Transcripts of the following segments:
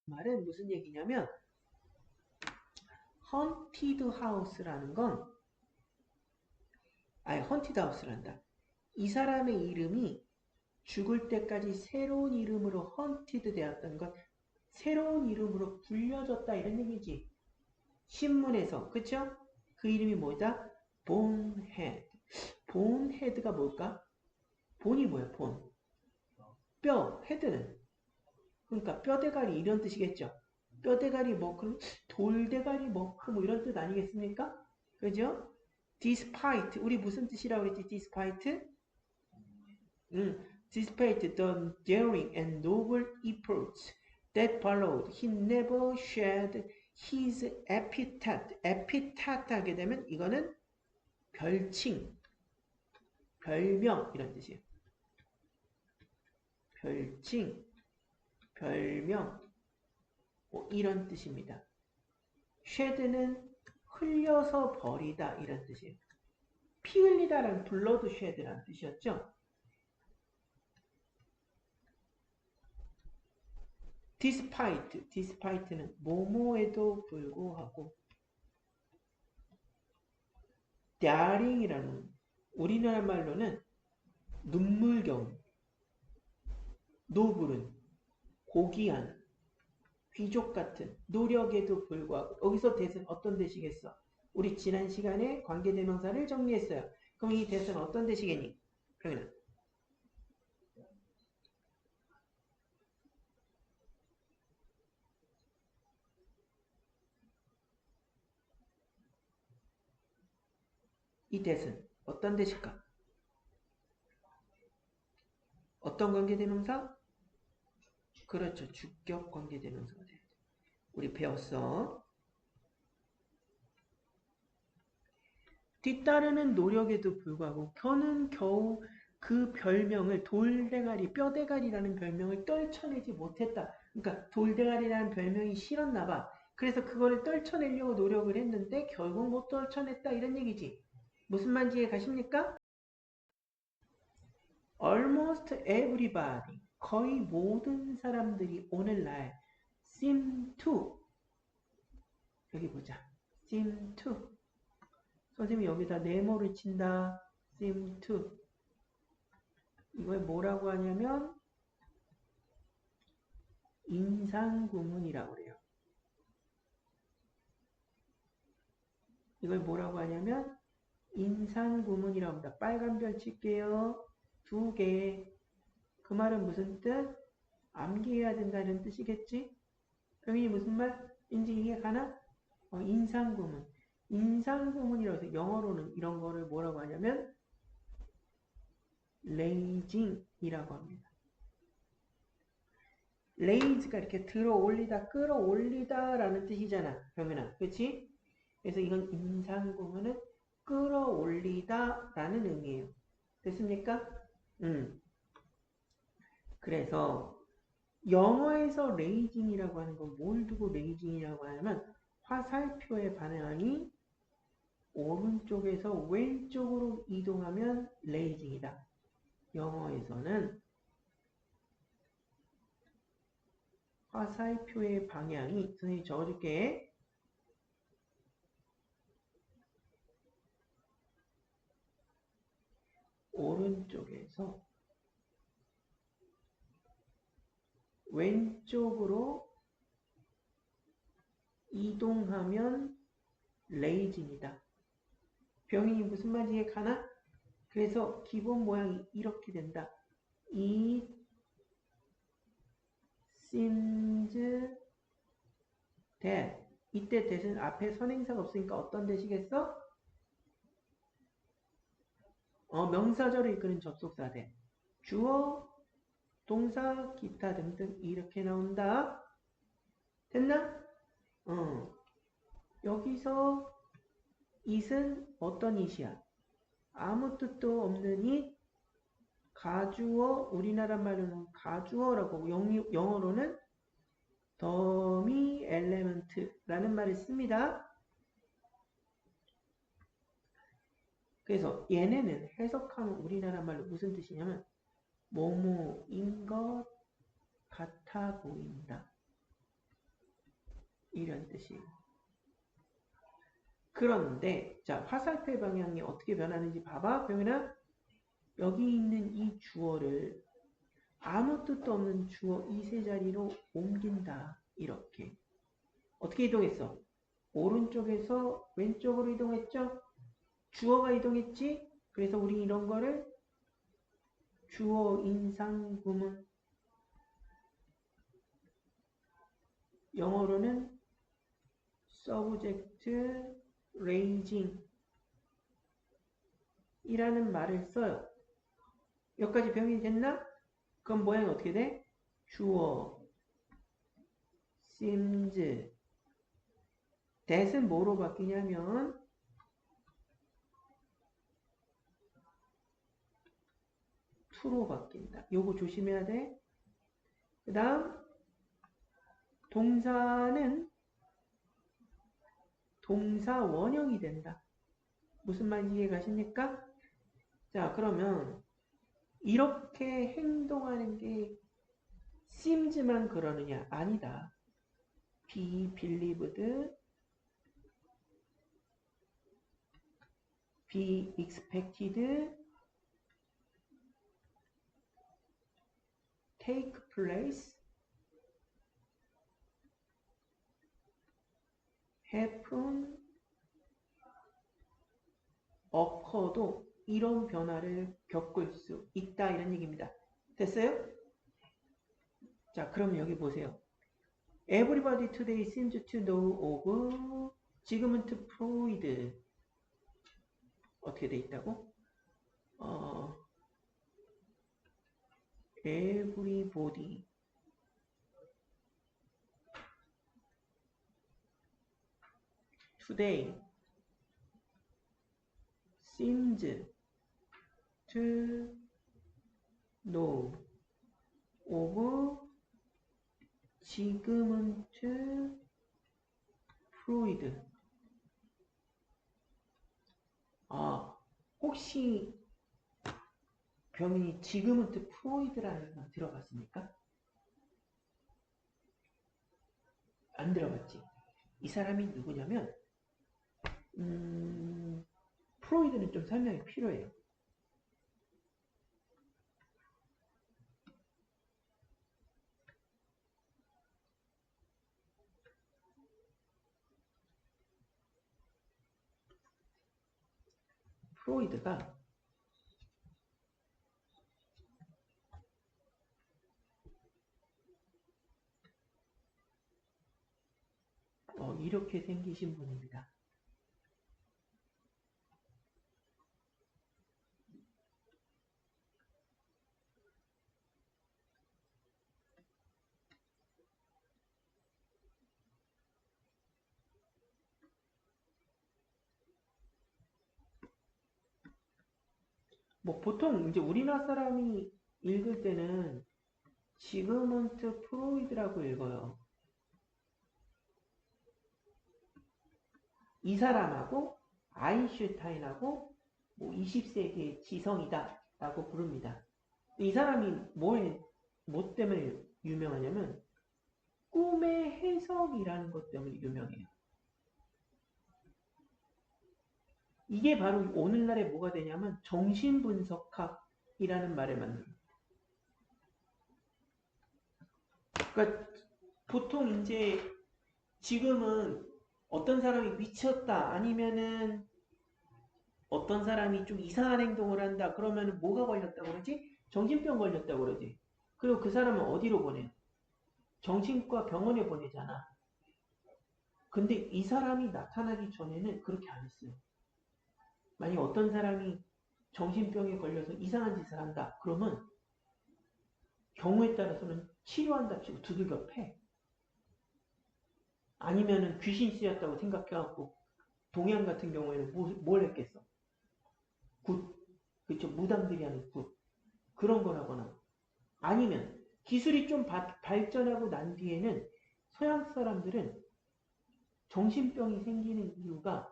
말은 무슨 얘기냐면 헌티드 하우스라는 건 헌티드 하우스란다. 이 사람의 이름이 죽을 때까지 새로운 이름으로 헌티드 되었던 것, 새로운 이름으로 불려졌다 이런 얘기지. 신문에서 그쵸? 그 이름이 뭐다? 본헤드. 본헤드가 뭘까? 본이 뭐야? 본. 뼈. 헤드는 그러니까 뼈대가리 이런 뜻이겠죠. 뼈대가리 머크, 돌대가리 머크 뭐 이런 뜻 아니겠습니까? 그죠? despite 우리 무슨 뜻이라고 그랬지? despite despite the daring and noble efforts that followed, he never shed his epithet. epithet 하게 되면 이거는 별칭, 별명 이런 뜻이에요. 별칭, 별명 뭐 이런 뜻입니다. shed는 흘려서 버리다 이런 뜻이에요. 피 흘리다라는 블러드 shed라는 뜻이었죠. despite는 뭐뭐에도 불구하고 daring이라는 우리나라 말로는 눈물겨운 노블은 고귀한 귀족 같은 노력에도 불구하고 여기서 대신 어떤 대시겠어? 우리 지난 시간에 관계대명사를 정리했어요. 그럼 이 대신 어떤 대시겠니? 그러면 이 대신 어떤 대실까? 어떤 관계대명사? 그렇죠. 주격 관계대명사가 돼요. 우리 배웠어. 뒤따르는 노력에도 불구하고 그는 겨우 그 별명을 돌대가리, 뼈대가리라는 별명을 떨쳐내지 못했다. 그러니까 돌대가리라는 별명이 싫었나 봐. 그래서 그거를 떨쳐내려고 노력을 했는데 결국 못 떨쳐냈다 이런 얘기지. 무슨 말인지 이해 가십니까? Almost everybody, 거의 모든 사람들이 오늘날 seem to, 여기 보자. seem to. 선생님이 여기다 네모를 친다. seem to. 이걸 뭐라고 하냐면 인상구문이라고 그래요. 이걸 뭐라고 하냐면 인상구문이라고 합니다. 빨간 별 칠게요. 2개. 그 말은 무슨 뜻? 암기해야 된다는 뜻이겠지? 그게 무슨 말인지 이해 가나? 인상구문. 인상구문이라고 해서 영어로는 이런 거를 뭐라고 하냐면 레이징이라고 합니다. 레이즈가 이렇게 들어 올리다, 끌어올리다 라는 뜻이잖아. 병현아. 그치? 그래서 이건 인상구문은 끌어올리다 라는 의미예요. 됐습니까? 그래서 영어에서 레이징이라고 하는 건 뭘 두고 레이징이라고 하냐면 화살표의 방향이 오른쪽에서 왼쪽으로 이동하면 레이징이다. 영어에서는 화살표의 방향이 선생님이 적어줄게. 오른쪽에서 왼쪽으로 이동하면 레이징이다. 병인이 무슨 말인지 이해 가나? 그래서 기본 모양이 이렇게 된다. It seems that 이때 대신 앞에 선행사가 없으니까 어떤 대시겠어? 명사절을 이끄는 접속사 돼. 주어, 동사, 기타 등등 이렇게 나온다. 됐나? 여기서 it은 어떤 it이야? 아무 뜻도 없는 it, 가주어, 우리나라 말로는 가주어라고 영어로는 더미 엘레먼트라는 말을 씁니다. 그래서 얘네는 해석하면 우리나라 말로 무슨 뜻이냐면 뭐뭐인 것 같아 보인다. 이런 뜻이에요. 그런데 자, 화살표 방향이 어떻게 변하는지 봐봐. 병현아, 여기 있는 이 주어를 아무 뜻도 없는 주어 이 세 자리로 옮긴다. 이렇게. 어떻게 이동했어? 오른쪽에서 왼쪽으로 이동했죠? 주어가 이동했지? 그래서 우리 이런 거를 주어 인상 구문, 영어로는 subject raising 이라는 말을 써요. 여기까지 병이 됐나? 그럼 모양이 어떻게 돼? 주어 seems that은 뭐로 바뀌냐면 to로 바뀐다. 요거 조심해야 돼. 그 다음 동사는 동사 원형이 된다. 무슨 말인지 이해가십니까? 자, 그러면 이렇게 행동하는 게 seems만 그러느냐? 아니다. be believed, be expected, take place, happen, occur도 이런 변화를 겪을 수 있다 이런 얘기입니다. 됐어요? 자, 그럼 여기 보세요. Everybody today seems to know of 지금은 to Freud 어떻게 돼 있다고? Everybody today seems to know of 지금은 to Freud. 혹시 병인이 지금은 to Freud라는 거 들어봤습니까? 안 들어봤지. 이 사람이 누구냐면 프로이드는 좀 설명이 필요해요. 프로이드가 이렇게 생기신 분입니다. 뭐 보통 이제 우리나라 사람이 읽을 때는 지그문트 프로이드라고 읽어요. 이 사람하고 아인슈타인하고 뭐 20세기의 지성이다 라고 부릅니다. 이 사람이 뭐 때문에 유명하냐면 꿈의 해석이라는 것 때문에 유명해요. 이게 바로 오늘날에 뭐가 되냐면 정신분석학이라는 말에 맞는. 그러니까 보통 이제 지금은 어떤 사람이 미쳤다 아니면은 어떤 사람이 좀 이상한 행동을 한다 그러면 뭐가 걸렸다고 그러지? 정신병 걸렸다고 그러지. 그리고 그 사람은 어디로 보내? 정신과 병원에 보내잖아. 근데 이 사람이 나타나기 전에는 그렇게 안 했어요. 만약 어떤 사람이 정신병에 걸려서 이상한 짓을 한다 그러면 경우에 따라서는 치료한답시고 두들겨 패. 아니면은 귀신 쓰였다고 생각해갖고 동양 같은 경우에는 뭘 했겠어? 굿, 그쵸? 무당들이 하는 굿 그런 거라거나 아니면 기술이 좀 발전하고 난 뒤에는 서양 사람들은 정신병이 생기는 이유가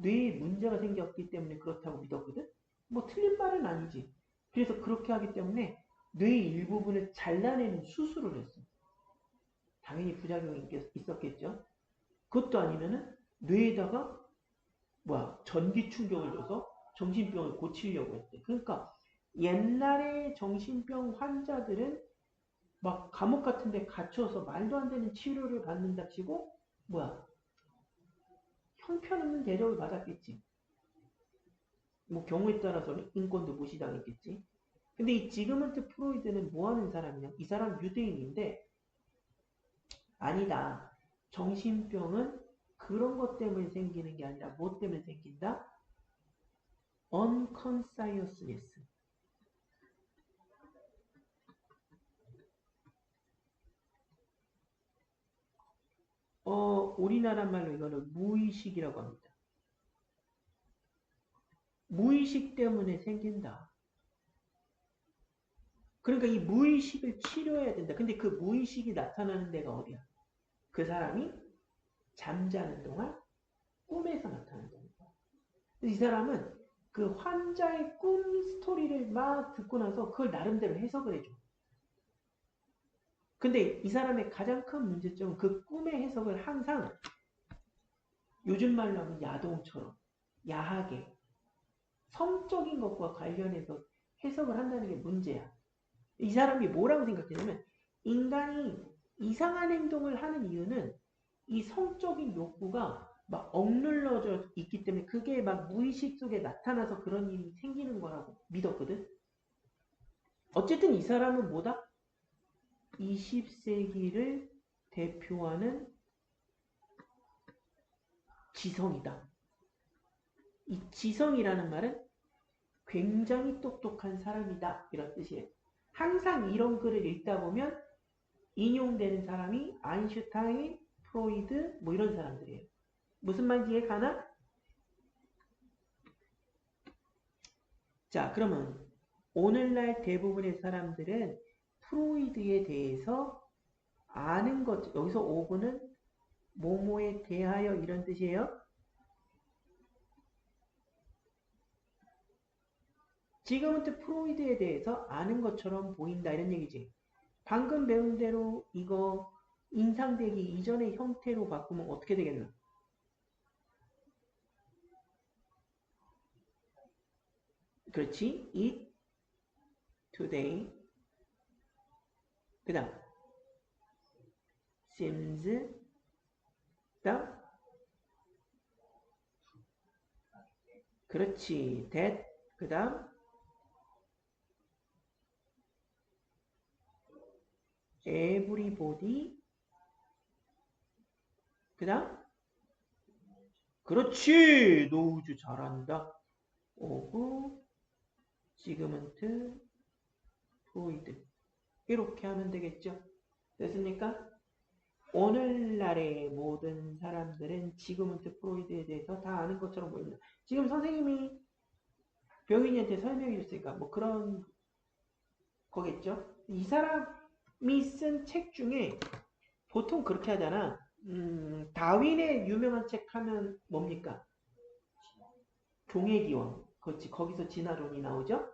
뇌에 문제가 생겼기 때문에 그렇다고 믿었거든? 뭐 틀린 말은 아니지. 그래서 그렇게 하기 때문에 뇌의 일부분을 잘라내는 수술을 했어. 당연히 부작용이 있었겠죠. 그것도 아니면은 뇌에다가 전기 충격을 줘서 정신병을 고치려고 했대. 그러니까 옛날에 정신병 환자들은 막 감옥 같은 데 갇혀서 말도 안 되는 치료를 받는다 치고 형편없는 대접을 받았겠지. 뭐 경우에 따라서는 인권도 무시당했겠지. 근데 이 지그문트 프로이드는 뭐 하는 사람이냐? 이 사람 유대인인데 아니다. 정신병은 그런 것 때문에 생기는 게 아니라 뭐 때문에 생긴다? unconsciousness. 우리나라 말로 이거는 무의식이라고 합니다. 무의식 때문에 생긴다. 그러니까 이 무의식을 치료해야 된다. 근데 그 무의식이 나타나는 데가 어디야? 그 사람이 잠자는 동안 꿈에서 나타난다는 거야. 이 사람은 그 환자의 꿈 스토리를 막 듣고 나서 그걸 나름대로 해석을 해줘. 근데 이 사람의 가장 큰 문제점은 그 꿈의 해석을 항상 요즘 말로 하면 야동처럼 야하게 성적인 것과 관련해서 해석을 한다는 게 문제야. 이 사람이 뭐라고 생각했냐면 인간이 이상한 행동을 하는 이유는 이 성적인 욕구가 막 억눌러져 있기 때문에 그게 막 무의식 속에 나타나서 그런 일이 생기는 거라고 믿었거든. 어쨌든 이 사람은 뭐다? 20세기를 대표하는 지성이다. 이 지성이라는 말은 굉장히 똑똑한 사람이다. 이런 뜻이에요. 항상 이런 글을 읽다 보면 인용되는 사람이 아인슈타인, 프로이드 뭐 이런 사람들이에요. 무슨 말인지 이해 가나? 자, 그러면 오늘날 대부분의 사람들은 프로이드에 대해서 아는 것, 여기서 오브는 뭐뭐에 대하여 이런 뜻이에요. 지금부터 프로이드에 대해서 아는 것처럼 보인다 이런 얘기지. 방금 배운 대로 이거 인상되기 이전의 형태로 바꾸면 어떻게 되겠나? 그렇지. it, today. 그 다음 seems. 그 다음 그렇지. that. 그 다음 everybody. 그 다음 그렇지. 노우주 잘한다. 오브 지그문트 프로이드. 이렇게 하면 되겠죠. 됐습니까? 오늘날의 모든 사람들은 지그문트 프로이드에 대해서 다 아는 것처럼 보입니다. 지금 선생님이 병인이한테 설명해 줬으니까 뭐 그런 거겠죠. 이 사람이 쓴 책 중에 보통 그렇게 하잖아. 다윈의 유명한 책 하면 뭡니까? 종의 기원. 그렇지. 거기서 진화론이 나오죠.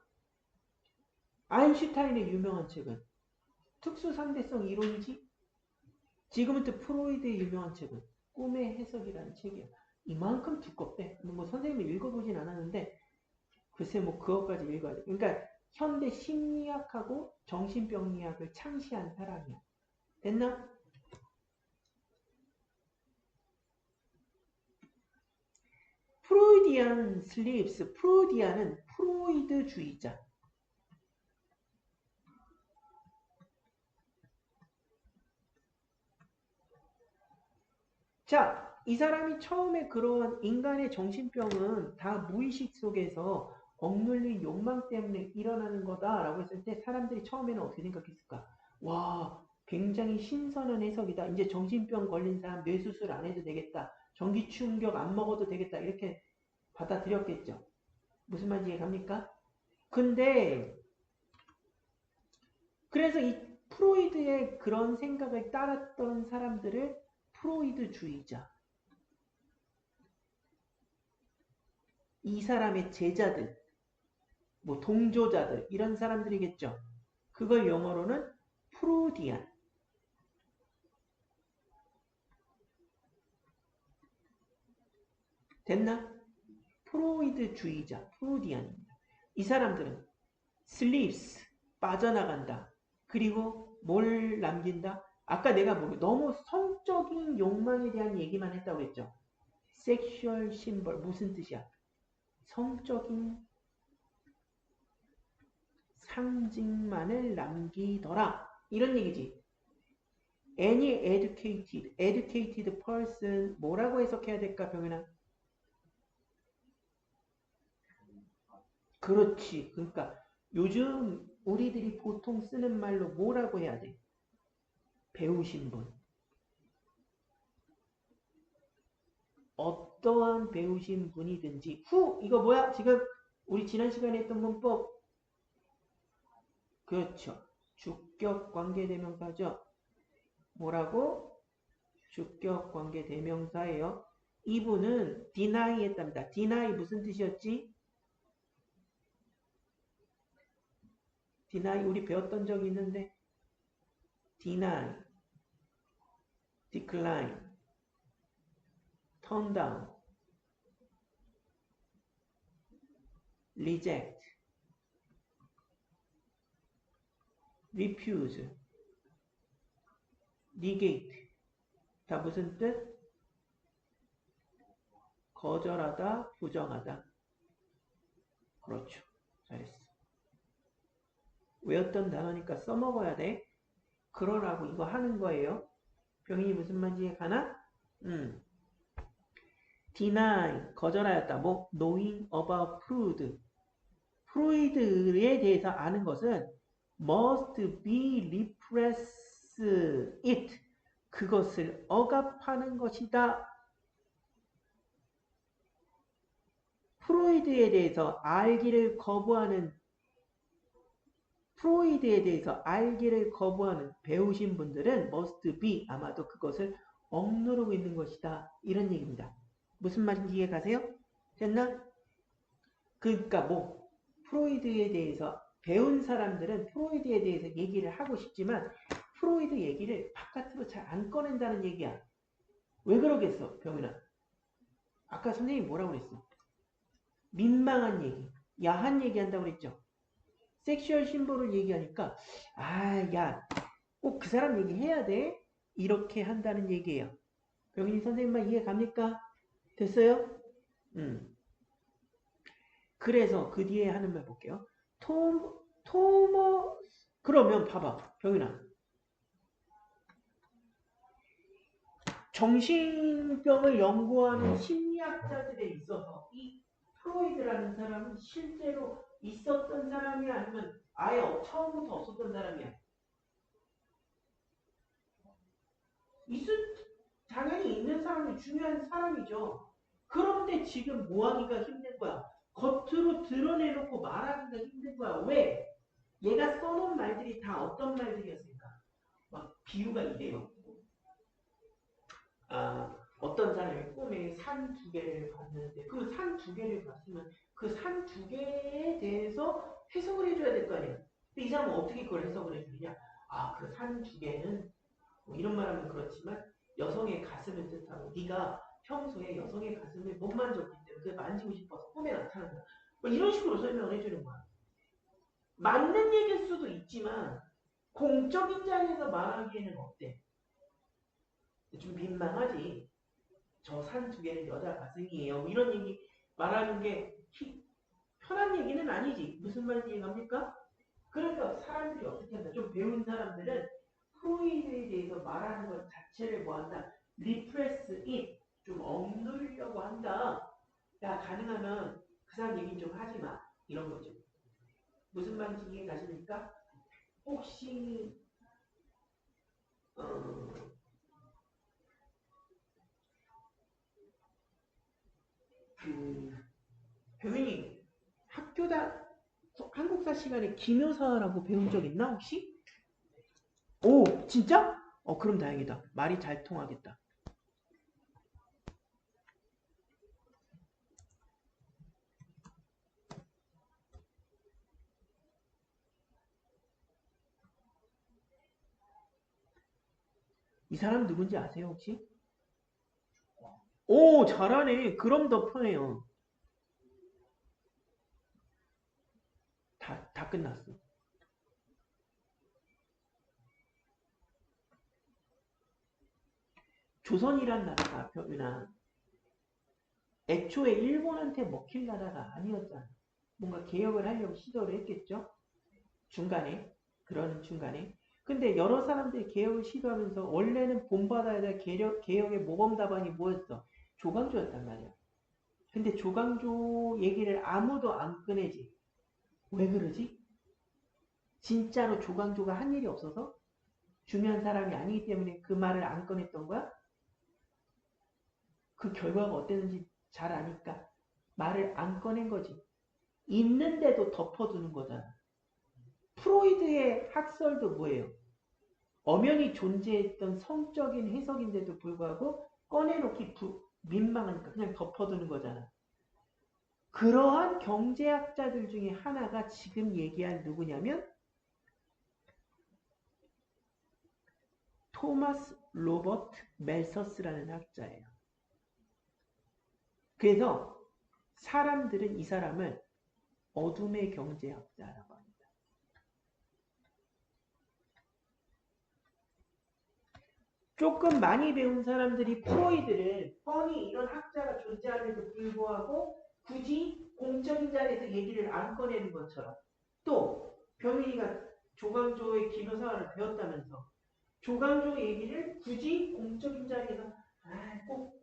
아인슈타인의 유명한 책은 특수상대성 이론이지. 지금부터 프로이드의 유명한 책은 꿈의 해석이라는 책이야. 이만큼 두껍대. 뭐 선생님이 읽어보진 않았는데 글쎄 뭐 그것까지 읽어야 돼. 그러니까 현대 심리학하고 정신병리학을 창시한 사람이야. 됐나? 프로이디안 슬립스. 프로이디안은 프로이드주의자. 자, 이 사람이 처음에 그러한 인간의 정신병은 다 무의식 속에서 억눌린 욕망 때문에 일어나는 거다라고 했을 때 사람들이 처음에는 어떻게 생각했을까? 와, 굉장히 신선한 해석이다. 이제 정신병 걸린 사람 뇌수술 안 해도 되겠다. 전기 충격 안 먹어도 되겠다. 이렇게 받아들였겠죠. 무슨 말인지 이해갑니까? 근데 그래서 이 프로이드의 그런 생각을 따랐던 사람들을 프로이드주의자, 이 사람의 제자들, 뭐 동조자들 이런 사람들이겠죠. 그걸 영어로는 프로디안. 됐나? 프로이드주의자, 프로디안입니다. 이 사람들은 sleeps, 빠져나간다. 그리고 뭘 남긴다? 아까 내가 너무 성적인 욕망에 대한 얘기만 했다고 했죠. 섹슈얼 심벌 무슨 뜻이야? 성적인 상징만을 남기더라. 이런 얘기지. Any educated person 뭐라고 해석해야 될까, 병현아? 그렇지. 그러니까 요즘 우리들이 보통 쓰는 말로 뭐라고 해야 돼? 배우신 분. 어떠한 배우신 분이든지 이거 뭐야? 지금 우리 지난 시간에 했던 문법. 그렇죠. 주격 관계 대명사죠. 뭐라고? 주격 관계 대명사예요. 이분은 deny 했답니다. deny 무슨 뜻이었지? deny 우리 배웠던 적이 있는데 deny, decline, turn down, reject, refuse, negate. 다 무슨 뜻? 거절하다, 부정하다. 그렇죠. 잘했어. 외웠던 단어니까 써먹어야 돼. 그러라고 이거 하는 거예요. 병인이 무슨 말인지 가나? deny, 거절하였다. 뭐? knowing about Freud. 프로이드에 대해서 아는 것은 must be repress it. 그것을 억압하는 것이다. 프로이드에 대해서 알기를 거부하는 배우신 분들은 must be 아마도 그것을 억누르고 있는 것이다. 이런 얘기입니다. 무슨 말인지 이해 가세요? 됐나? 그러니까 뭐 프로이드에 대해서 배운 사람들은 프로이드에 대해서 얘기를 하고 싶지만 프로이드 얘기를 바깥으로 잘 안 꺼낸다는 얘기야. 왜 그러겠어, 병인아? 아까 선생님이 뭐라고 그랬어? 민망한 얘기, 야한 얘기 한다고 그랬죠? 섹슈얼 심볼을 얘기하니까 야, 꼭 그 사람 얘기해야 돼? 이렇게 한다는 얘기예요. 병인이 선생님만 이해 갑니까? 됐어요? 그래서 그 뒤에 하는 말 볼게요. 그러면 봐봐, 병인아. 정신병을 연구하는 심리학자들에 있어서 이 프로이드라는 사람은 실제로 있었던 사람이야? 아니면 아예 처음부터 없었던 사람이야? 당연히 있는 사람이 중요한 사람이죠. 그런데 지금 뭐하기가 힘든 거야? 겉으로 드러내놓고 말하기가 힘든 거야. 왜? 얘가 써놓은 말들이 다 어떤 말들이었을까? 막 비유가 이래요. 어떤 사람이 꿈에 산 두 개를 봤는데 그 산 두 개를 봤으면 그 산 두 개에 대해서 해석을 해줘야 될 거 아니야. 근데 이 사람은 어떻게 그걸 해석을 해주느냐? 그 산 두 개는 뭐 이런 말하면 그렇지만 여성의 가슴을 뜻하고 네가 평소에 여성의 가슴을 못 만졌기 때문에 그게 만지고 싶어서 꿈에 나타난 거야. 뭐 이런 식으로 설명을 해주는 거야. 맞는 얘기일 수도 있지만 공적인 자리에서 말하기에는 어때? 좀 민망하지. 저 산 두 개는 여자 가슴이에요. 뭐 이런 얘기 말하는 게 편한 얘기는 아니지. 무슨 말인지 이해갑니까? 그러니까 사람들이 어떻게 한다. 좀 배운 사람들은 프로이드에 대해서 말하는 것 자체를 뭐한다. repress it. 좀 억누르려고 한다. 야, 가능하면 그 사람 얘기는 좀 하지 마. 이런 거죠. 무슨 말인지 이해 가십니까? 혹시 배우님 한국사 시간에 기묘사라고 배운 적 있나 혹시? 오, 진짜? 그럼 다행이다. 말이 잘 통하겠다. 이 사람 누군지 아세요 혹시? 오, 잘하네. 그럼 더 편해요. 다 끝났어. 조선이란 나라가 벽이나 애초에 일본한테 먹힐 나라가 아니었잖아. 뭔가 개혁을 하려고 시도를 했겠죠? 중간에. 그러는 중간에. 근데 여러 사람들이 개혁을 시도하면서 원래는 본받아야 될 개혁의 모범 답안이 뭐였어? 조광조였단 말이야. 근데 조광조 얘기를 아무도 안 꺼내지. 왜 그러지? 진짜로 조광조가 한 일이 없어서? 중요한 사람이 아니기 때문에 그 말을 안 꺼냈던 거야? 그 결과가 어땠는지 잘 아니까 말을 안 꺼낸 거지. 있는데도 덮어두는 거잖아. 프로이드의 학설도 뭐예요? 엄연히 존재했던 성적인 해석인데도 불구하고 꺼내놓기 민망하니까 그냥 덮어두는 거잖아. 그러한 경제학자들 중에 하나가 지금 얘기할 누구냐면 토마스 로버트 멜서스라는 학자예요. 그래서 사람들은 이 사람을 어둠의 경제학자라고 합니다. 조금 많이 배운 사람들이 프로이드를 뻔히 이런 학자가 존재함에도 불구하고 굳이 공적인 자리에서 얘기를 안 꺼내는 것처럼 또 병인이가 조광조의 기묘사화를 배웠다면서 조광조 얘기를 굳이 공적인 자리에서 꼭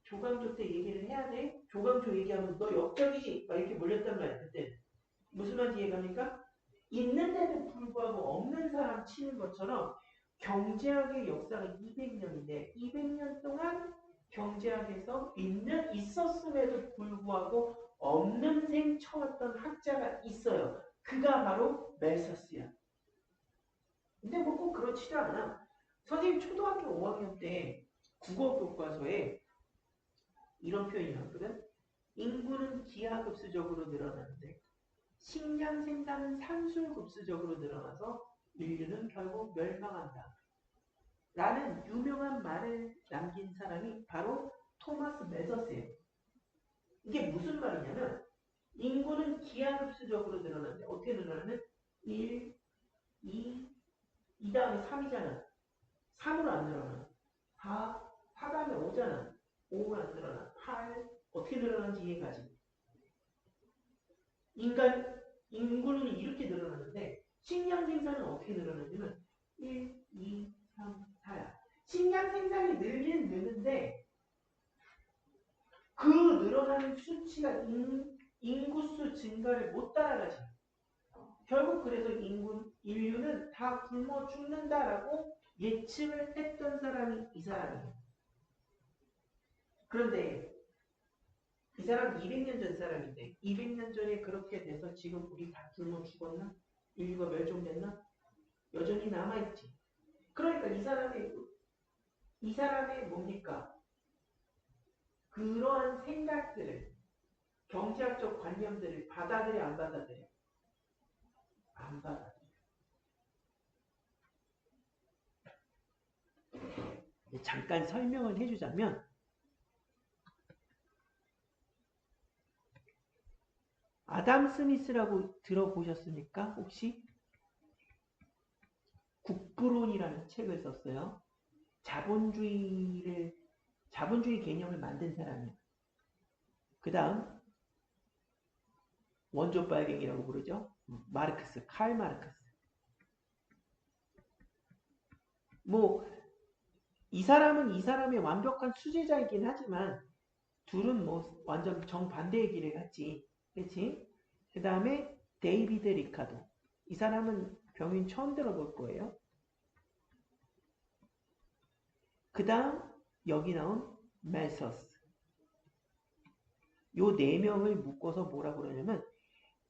조광조 때 얘기를 해야 돼? 조광조 얘기하면 너 역적이지? 막 이렇게 몰렸단 말이야 그때. 무슨 말인지 이해갑니까? 있는데도 불구하고 없는 사람 치는 것처럼 경제학의 역사가 200년인데 200년 동안 경제학에서 있었음에도 불구하고 없는 셈 쳐왔던 학자가 있어요. 그가 바로 멜서스야. 근데 뭐 꼭 그렇지도 않아. 선생님 초등학교 5학년 때 국어 교과서에 이런 표현이 나왔거든. 인구는 기하급수적으로 늘어나는데 식량 생산은 산술급수적으로 늘어나서 인류는 결국 멸망한다. 라는 유명한 말을 남긴 사람이 바로 토마스 메서스예요. 이게 무슨 말이냐면 인구는 기하급수적으로 늘어나는데 어떻게 늘어나면 1, 2 다음에 3이잖아. 3으로 안 늘어나. 4 다음에 5잖아. 5가 안 늘어나. 8 어떻게 늘어나는지 이해가지. 인구는 이렇게 늘어나는데 식량 생산은 어떻게 늘어나냐면 1, 2, 3, 4야. 식량 생산이 늘긴 느는데 그 늘어나는 수치가 인구수 증가를 못 따라가지. 결국 그래서 인류는 다 굶어 죽는다라고 예측을 했던 사람이 이 사람이에요. 그런데 이 사람 200년 전 사람인데 200년 전에 그렇게 돼서 지금 우리 다 굶어 죽었나? 인류가 멸종됐나? 여전히 남아있지. 그러니까 이 사람의 뭡니까? 그러한 생각들을 경제학적 관념들을 받아들여 안 받아들여? 안 받아들여. 잠깐 설명을 해주자면 아담 스미스라고 들어보셨습니까? 혹시? 국부론이라는 책을 썼어요. 자본주의 개념을 만든 사람이에요. 그 다음 원조 빨갱이라고 부르죠. 마르크스, 칼 마르크스. 뭐 이 사람은 이 사람의 완벽한 수제자이긴 하지만 둘은 뭐 완전 정반대의 길을 갔지. 그렇지? 그 다음에 데이비드 리카도. 이 사람은 병인 처음 들어볼 거예요. 그 다음 여기 나온 멜서스. 요 네 명을 묶어서 뭐라고 그러냐면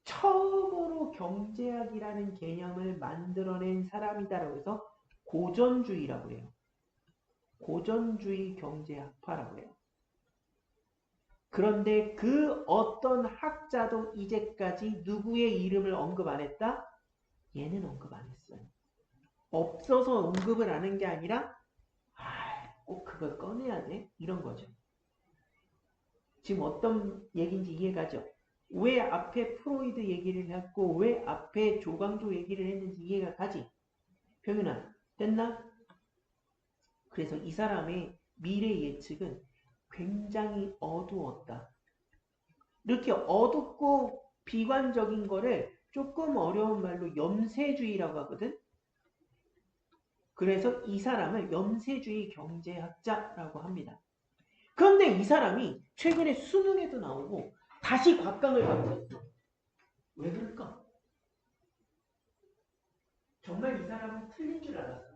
처음으로 경제학이라는 개념을 만들어낸 사람이다라고 해서 고전주의라고 해요. 고전주의 경제학파라고 해요. 그런데 그 어떤 학자도 이제까지 누구의 이름을 언급 안 했다? 얘는 언급 안 했어요. 없어서 언급을 하는 게 아니라 꼭 그걸 꺼내야 돼? 이런 거죠. 지금 어떤 얘기인지 이해가죠? 왜 앞에 프로이드 얘기를 했고 왜 앞에 조광조 얘기를 했는지 이해가 가지? 병윤아, 됐나? 그래서 이 사람의 미래 예측은 굉장히 어두웠다. 이렇게 어둡고 비관적인 거를 조금 어려운 말로 염세주의라고 하거든. 그래서 이 사람을 염세주의 경제학자라고 합니다. 그런데 이 사람이 최근에 수능에도 나오고 다시 곽강을 받고 있어. 왜 그럴까? 정말 이 사람은 틀린 줄 알았어.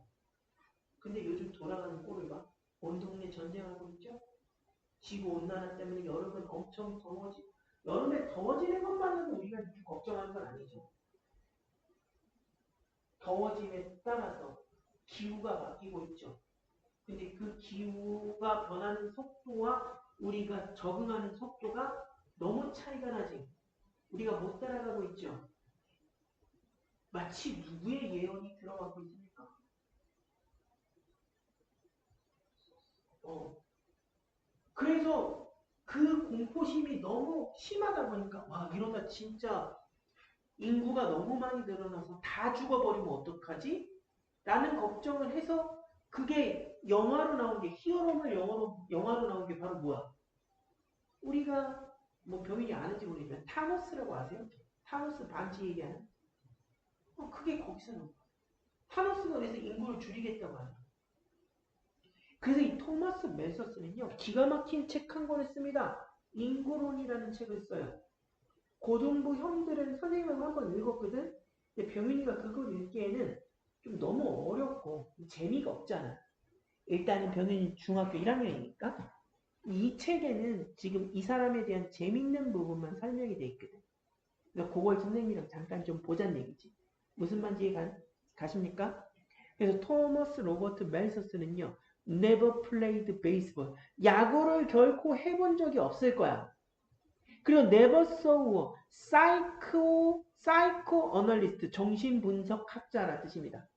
근데 요즘 돌아가는 꼴을 봐. 온 동네 전쟁하고 있죠? 지구온난화 때문에 여름은 엄청 더워지고 여름에 더워지는 것만으로 우리가 이렇게 걱정하는 건 아니죠. 더워짐에 따라서 기후가 바뀌고 있죠. 근데 그 기후가 변하는 속도와 우리가 적응하는 속도가 너무 차이가 나지. 우리가 못 따라가고 있죠. 마치 누구의 예언이 들어가고 있습니까? 그래서 그 공포심이 너무 심하다 보니까 와 이러다 진짜 인구가 너무 많이 늘어나서 다 죽어버리면 어떡하지? 라는 걱정을 해서 그게 영화로 나온 게 히어로물 영화로 나온 게 바로 뭐야? 우리가 뭐 병인이 아는지 모르지만 타노스라고 아세요? 타노스 반지 얘기하는? 그게 거기서 나온 거야. 타노스가 그래서 인구를 줄이겠다고 하는 거야. 그래서 이 토마스 멜서스는요 기가 막힌 책 한 권을 씁니다. 인구론이라는 책을 써요. 고등부 형들은 선생님하고 한번 읽었거든? 근데 병윤이가 그걸 읽기에는 좀 너무 어렵고 재미가 없잖아. 일단은 병윤이 중학교 1학년이니까 이 책에는 지금 이 사람에 대한 재밌는 부분만 설명이 돼 있거든. 그래서 그걸 선생님이랑 잠깐 좀 보자는 얘기지. 무슨 말인지 가십니까? 그래서 토머스 로버트 멜서스는요. Never played baseball. 야구를 결코 해본 적이 없을 거야. 그리고 never saw psychoanalyst, 정신분석학자라 뜻입니다.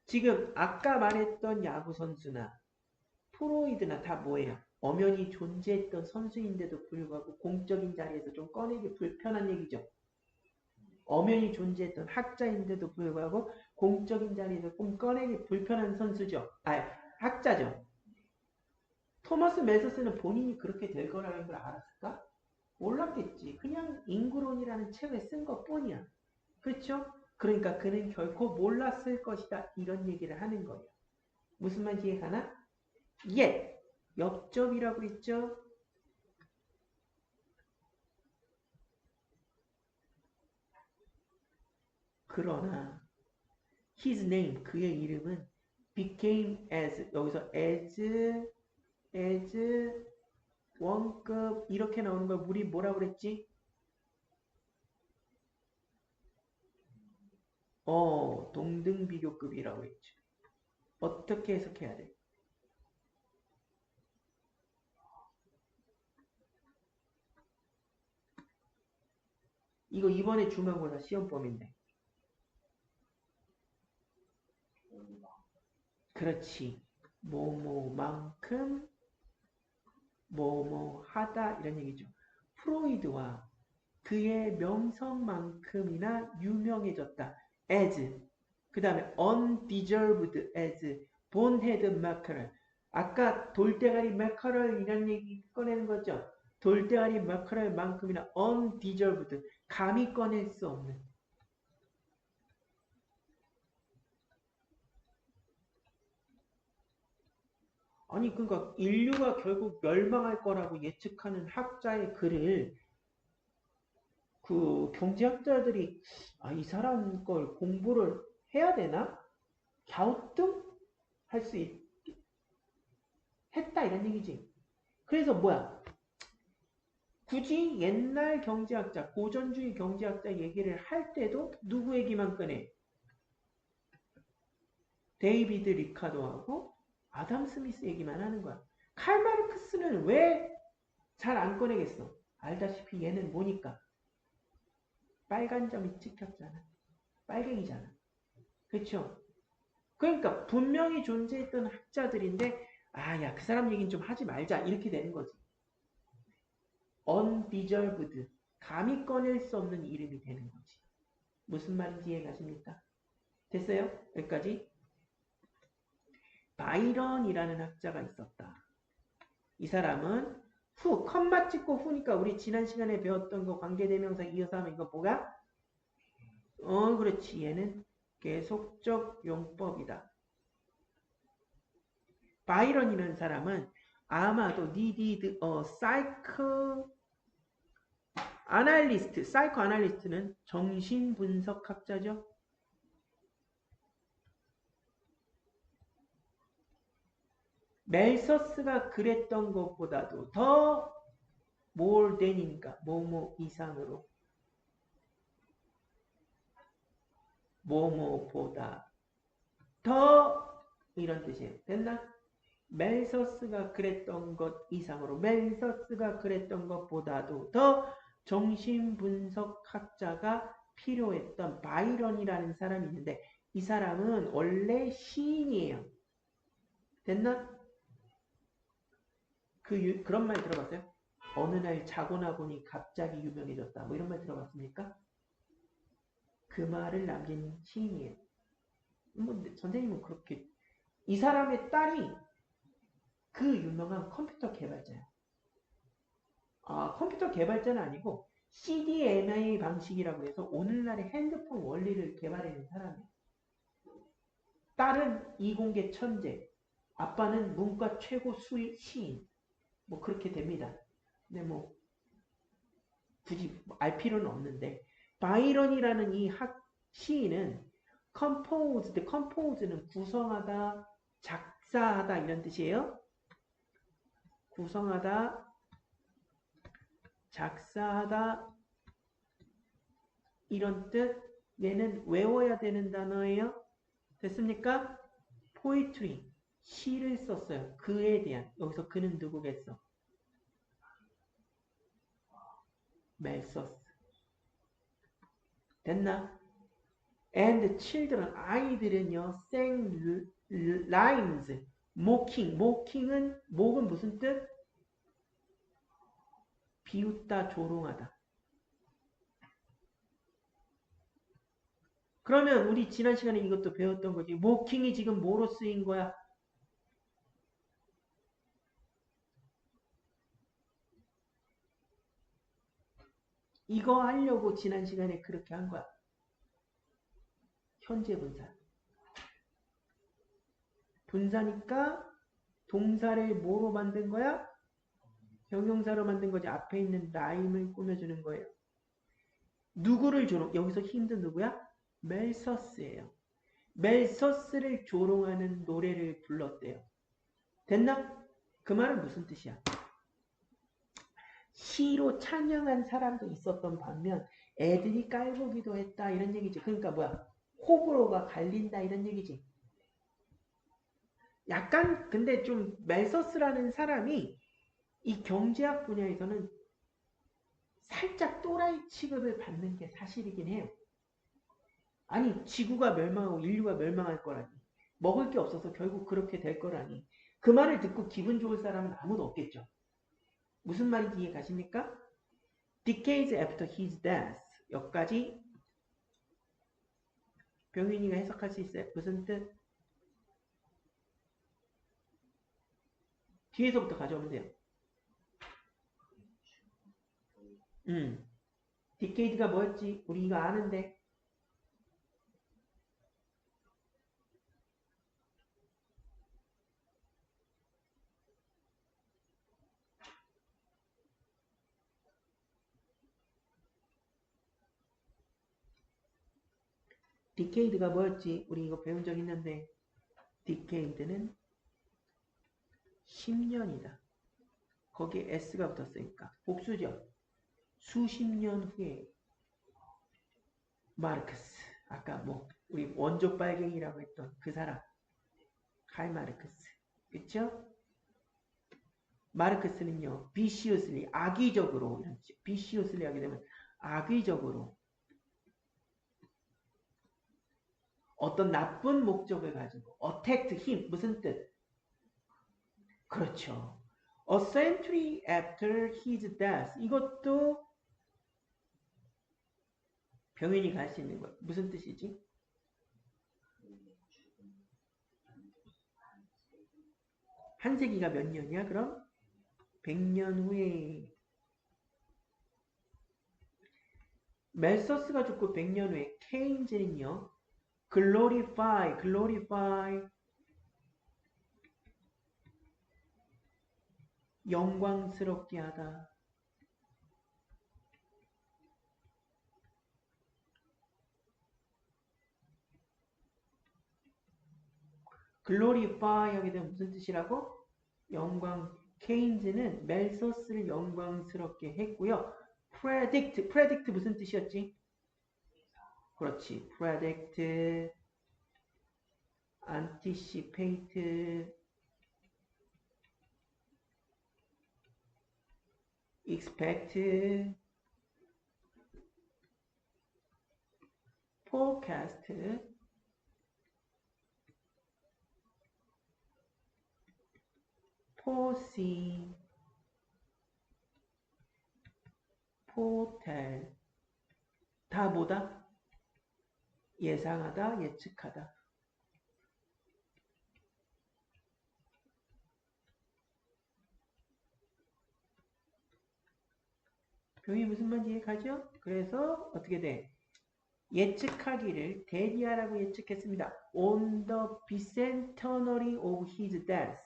지금 아까 말했던 야구 선수나 프로이드나 다 뭐예요? 엄연히 존재했던 선수인데도 불구하고 공적인 자리에서 좀 꺼내기 불편한 얘기죠. 엄연히 존재했던 학자인데도 불구하고 공적인 자리에서 좀 꺼내기 불편한 선수죠. 학자죠. 토마스 멜서스는 본인이 그렇게 될 거라는 걸 알았을까? 몰랐겠지. 그냥 인구론이라는 책을 쓴 것뿐이야. 그렇죠? 그러니까 그는 결코 몰랐을 것이다. 이런 얘기를 하는 거예요. 무슨 말인지 이해가나? 예. 역접이라고 했죠? 그러나 his name, 그의 이름은 became as, 여기서 as 원급 이렇게 나오는 걸 우리 뭐라고 그랬지? 동등비교급이라고 했죠. 어떻게 해석해야 돼? 이거 이번에 중간고사 시험범인데. 그렇지. 뭐뭐만큼 뭐뭐하다 이런 얘기죠. 프로이드와 그의 명성만큼이나 유명해졌다. as 그 다음에 undeserved as bonehead mackerel. 아까 돌대가리 mackerel 이런 얘기 꺼내는 거죠. 돌대가리 mackerel만큼이나 undeserved 감히 꺼낼 수 없는. 아니 그러니까 인류가 결국 멸망할 거라고 예측하는 학자의 글을 그 경제학자들이 이 사람 걸 공부를 해야 되나? 갸우뚱할 수 했다 이런 얘기지. 그래서 뭐야? 굳이 옛날 경제학자, 고전주의 경제학자 얘기를 할 때도 누구 얘기만 꺼내? 데이비드 리카도하고 아담 스미스 얘기만 하는 거야. 칼 마르크스는 왜 잘 안 꺼내겠어? 알다시피 얘는 뭐니까? 빨간 점이 찍혔잖아. 빨갱이잖아. 그렇죠? 그러니까 분명히 존재했던 학자들인데 야, 그 사람 얘기는 좀 하지 말자. 이렇게 되는 거지. undeserved. 감히 꺼낼 수 없는 이름이 되는 거지. 무슨 말인지 이해가십니까? 됐어요? 여기까지. 바이런이라는 학자가 있었다. 이 사람은 컴마 찍고 후니까 우리 지난 시간에 배웠던 거 관계대명사 이어서 하면 이거 뭐야? 그렇지. 얘는 계속적 용법이다. 바이런이라는 사람은 아마도 needed a psychoanalyst. psychoanalyst는 정신분석학자죠. 멜서스가 그랬던 것보다도 더 more than이니까 뭐뭐 이상으로 뭐뭐보다 더 이런 뜻이에요. 됐나? 멜서스가 그랬던 것 이상으로 멜서스가 그랬던 것보다도 더 정신분석학자가 필요했던 바이런이라는 사람이 있는데 이 사람은 원래 시인이에요. 됐나? 그런 말 들어봤어요? 어느 날 자고 나보니 갑자기 유명해졌다. 뭐 이런 말 들어봤습니까? 그 말을 남긴 시인이에요. 뭐 선생님은 그렇게 이 사람의 딸이 그 유명한 컴퓨터 개발자야. 컴퓨터 개발자는 아니고 CDMA 방식이라고 해서 오늘날의 핸드폰 원리를 개발해낸 사람이야. 딸은 이공계 천재, 아빠는 문과 최고 시인. 뭐 그렇게 됩니다. 근데 뭐 굳이 알 필요는 없는데 바이런이라는 이 시인은 compose는 구성하다, 작사하다 이런 뜻이에요. 구성하다, 작사하다 이런 뜻. 얘는 외워야 되는 단어예요. 됐습니까? poetry, 시를 썼어요. 그에 대한. 여기서 그는 누구겠어? 멜서스. 됐나? and children, 아이들은요, sang rhymes, mocking은 목은 무슨 뜻? 비웃다, 조롱하다. 그러면 우리 지난 시간에 이것도 배웠던 거지. mocking이 지금 뭐로 쓰인 거야? 이거 하려고 지난 시간에 그렇게 한 거야. 현재 분사. 분사니까 동사를 뭐로 만든 거야? 형용사로 만든 거지. 앞에 있는 라임을 꾸며주는 거예요. 누구를 조롱? 여기서 힘든 누구야? 멜서스예요. 멜서스를 조롱하는 노래를 불렀대요. 됐나? 그 말은 무슨 뜻이야? 시로 찬양한 사람도 있었던 반면 애들이 깔보기도 했다 이런 얘기지. 그러니까 뭐야? 호불호가 갈린다 이런 얘기지. 약간 근데 좀 멜서스라는 사람이 이 경제학 분야에서는 살짝 또라이 취급을 받는 게 사실이긴 해요. 아니 지구가 멸망하고 인류가 멸망할 거라니. 먹을 게 없어서 결국 그렇게 될 거라니. 그 말을 듣고 기분 좋을 사람은 아무도 없겠죠. 무슨 말인지 이해 가십니까? Decades after his death. 여기까지 병윤이가 해석할 수 있어요. 무슨 뜻? 뒤에서부터 가져오면 돼요. 디케이드가 뭐였지? 우리 이거 아는데. 디케이드가 뭐였지? 우리 이거 배운 적 있는데. 디케이드는 10년이다. 거기에 S가 붙었으니까. 복수죠. 수십 년 후에 마르크스. 아까 뭐 우리 원조 빨갱이라고 했던 그 사람. 칼 마르크스. 그쵸? 마르크스는요. viciously, 악의적으로, viciously 하게 되면 악의적으로 어떤 나쁜 목적을 가지고 attacked him 무슨 뜻? 그렇죠. A century after his death 이것도 병인이 갈 수 있는 것. 무슨 뜻이지? 한 세기가 몇 년이야? 그럼 100년 후에 멜서스가 죽고 100년 후에 케인즈는요. glorify 영광스럽게 하다. glorify 하게 되면 무슨 뜻이라고? 영광. 케인즈는 멜서스를 영광스럽게 했고요. predict 무슨 뜻이었지? 그렇지. predict, anticipate, expect, forecast, foresee, foretell 다 뭐다? 예상하다, 예측하다. 병이 무슨 말인지 이해가죠? 그래서 어떻게 돼? 예측하기를 대리하라고 예측했습니다. On the bicentenary of his death.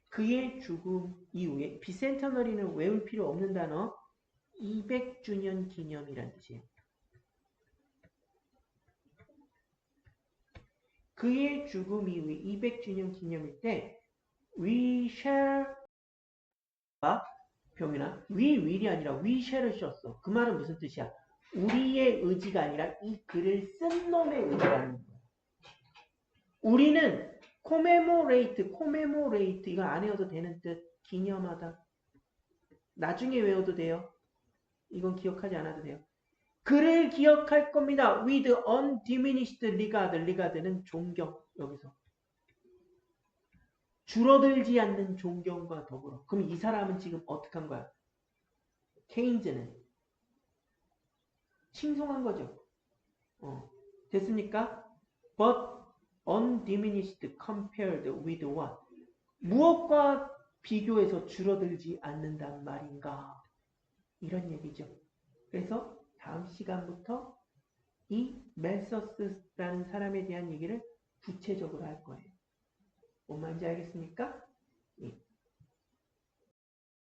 그의 죽음 이후에 bicentenary는 외울 필요 없는 단어 200주년 기념이란 뜻이에요. 그의 죽음 이후에 200주년 기념일 때 we shall 병이나 we will이 아니라 we shall을 썼어. 그 말은 무슨 뜻이야? 우리의 의지가 아니라 이 글을 쓴 놈의 의지라는 거야. 우리는 commemorate 이거 안 외워도 되는 뜻 기념하다. 나중에 외워도 돼요. 이건 기억하지 않아도 돼요. 그를 기억할 겁니다. with undiminished regard. regard는 존경. 여기서 줄어들지 않는 존경과 더불어. 그럼 이 사람은 지금 어떻게 한 거야? 케인즈는 칭송한 거죠. 됐습니까? But undiminished compared with what? 무엇과 비교해서 줄어들지 않는단 말인가? 이런 얘기죠. 그래서 다음 시간부터 이 멜서스라는 사람에 대한 얘기를 구체적으로 할 거예요. 뭔 말인지 알겠습니까? 예.